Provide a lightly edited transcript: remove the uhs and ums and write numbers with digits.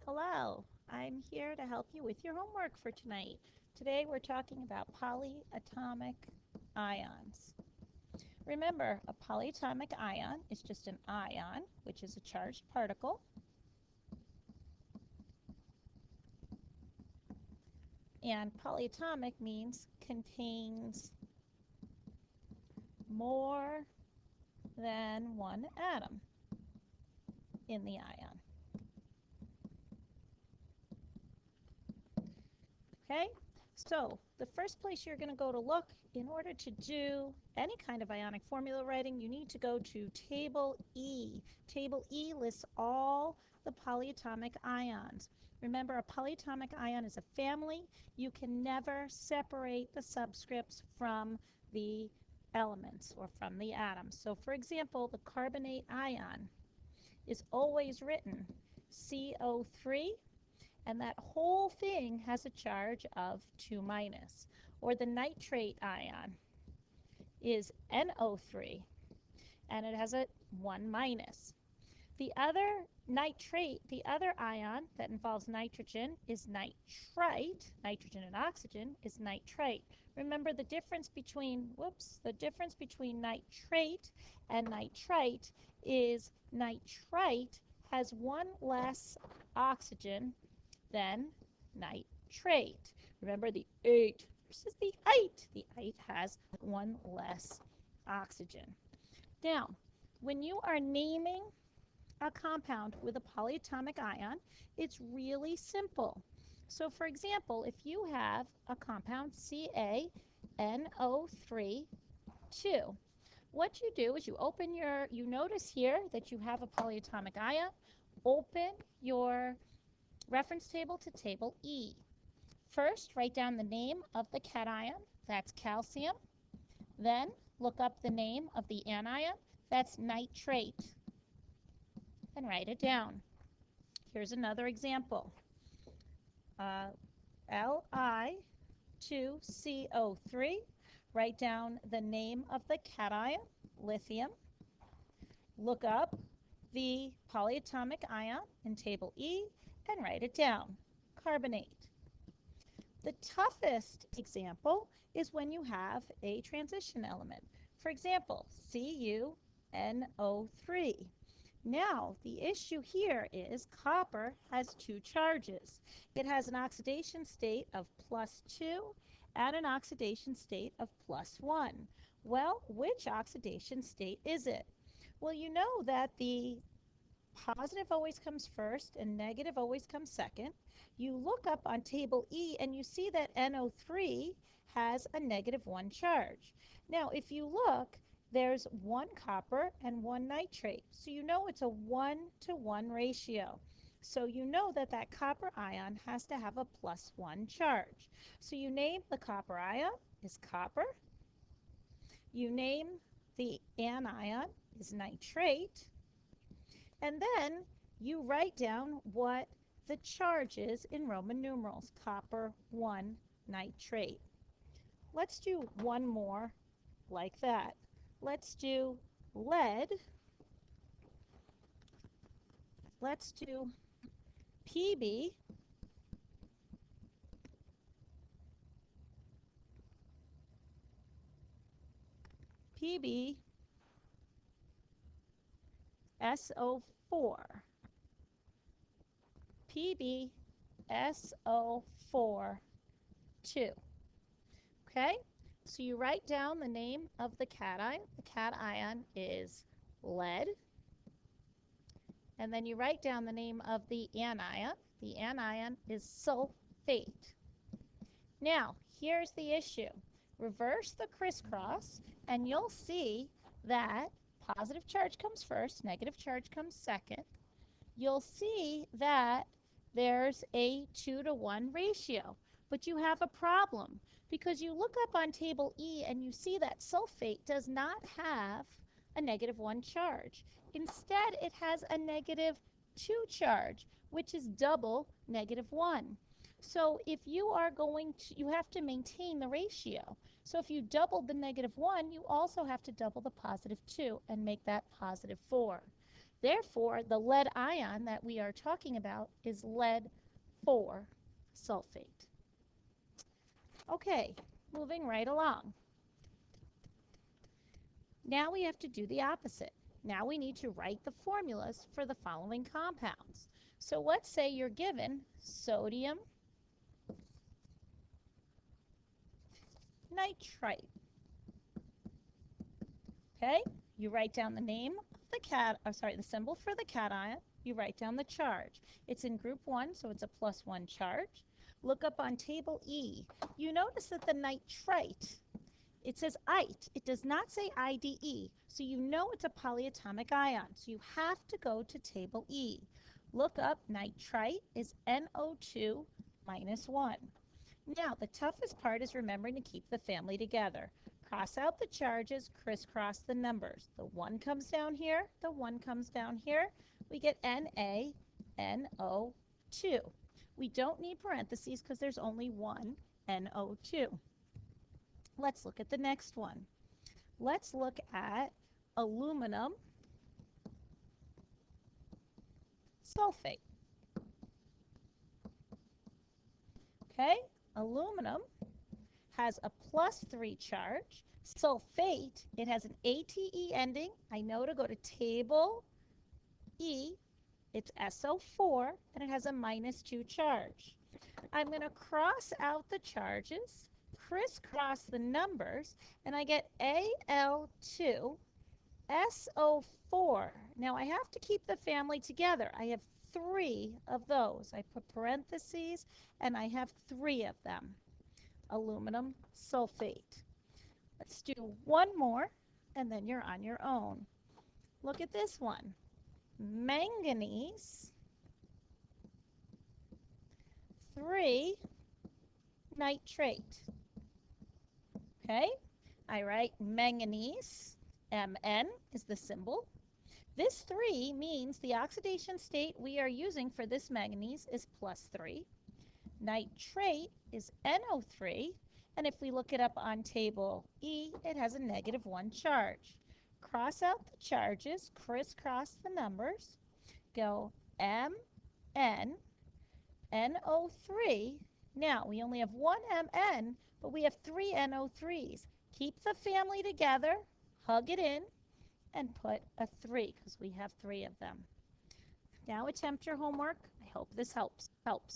Hello, I'm here to help you with your homework for tonight. Today we're talking about polyatomic ions. Remember, a polyatomic ion is just an ion, which is a charged particle, and polyatomic means contains more than one atom in the ion. Okay, so the first place you're going to go to look in order to do any kind of ionic formula writing, you need to go to Table E. Table E lists all the polyatomic ions. Remember, a polyatomic ion is a family. You can never separate the subscripts from the elements or from the atoms. So for example, the carbonate ion is always written CO3, and that whole thing has a charge of 2 minus. Or the nitrate ion is NO3, and it has a 1 minus. The other ion that involves nitrogen is nitrite. Nitrogen and oxygen is nitrite. Remember the difference between, nitrate and nitrite is nitrite has one less oxygen than nitrate. Remember the 8 versus the 8. The 8 has one less oxygen. Now, when you are naming a compound with a polyatomic ion, it's really simple. So for example, if you have a compound CaNO3, 2, what you do is you notice here that you have a polyatomic ion. Open your reference table to Table E. First, write down the name of the cation, that's calcium. Then, look up the name of the anion, that's nitrate, and write it down. Here's another example. Li2CO3, write down the name of the cation, lithium. Look up the polyatomic ion in Table E and write it down, carbonate. The toughest example is when you have a transition element. For example, CuNO3. Now, the issue here is copper has 2 charges. It has an oxidation state of +2 and an oxidation state of +1. Well, which oxidation state is it? Well, you know that the positive always comes first and negative always comes second. You look up on Table E and you see that NO3 has a -1 charge. Now, if you look, there's 1 copper and 1 nitrate. So you know it's a 1-to-1 ratio. So you know that that copper ion has to have a +1 charge. So you name the copper ion is copper. You name the anion is nitrate. And then you write down what the charge is in Roman numerals, copper 1 nitrate. Let's do one more like that. Let's do lead. Let's do Pb PbSO4. PbSO4 2. Okay, so you write down the name of the cation. The cation is lead. And then you write down the name of the anion. The anion is sulfate. Now, here's the issue. Reverse the crisscross, and you'll see that positive charge comes first, negative charge comes second. You'll see that there's a 2-to-1 ratio. But you have a problem because you look up on Table E and you see that sulfate does not have a -1 charge. Instead, it has a -2 charge, which is double -1. So if you are going to, you have to maintain the ratio. So if you doubled the -1, you also have to double the +2 and make that +4. Therefore, the lead ion that we are talking about is lead 4 sulfate. Okay, moving right along. Now we have to do the opposite. Now we need to write the formulas for the following compounds. So let's say you're given sodium nitrite. Okay, you write down the name of the symbol for the cation. You write down the charge. It's in group 1, so it's a +1 charge. Look up on table E. You notice that the nitrite, it says ite. It does not say IDE, so you know it's a polyatomic ion. So you have to go to table E. Look up nitrite is NO2 minus 1. Now, the toughest part is remembering to keep the family together. Cross out the charges, crisscross the numbers. The 1 comes down here, the 1 comes down here. We get NaNO2. We don't need parentheses because there's only one NO2. Let's look at the next one. Let's look at aluminum sulfate. Okay, aluminum has a +3 charge. Sulfate, it has an ATE ending. I know to go to table E, it's SO4, and it has a -2 charge. I'm going to cross out the charges, crisscross the numbers, and I get Al2SO4. Now I have to keep the family together. I have 3 of those. I put parentheses, and I have 3 of them. Aluminum sulfate. Let's do one more, and then you're on your own. Look at this one. Manganese 3 nitrate. Okay, I write manganese, Mn is the symbol. This 3 means the oxidation state we are using for this manganese is +3. Nitrate is NO3, and if we look it up on table E, it has a -1 charge. Cross out the charges, crisscross the numbers, go MnNO3. Now, we only have one Mn, but we have 3 NO3s. Keep the family together, hug it in, and put a 3 because we have 3 of them. Now attempt your homework. I hope this helps.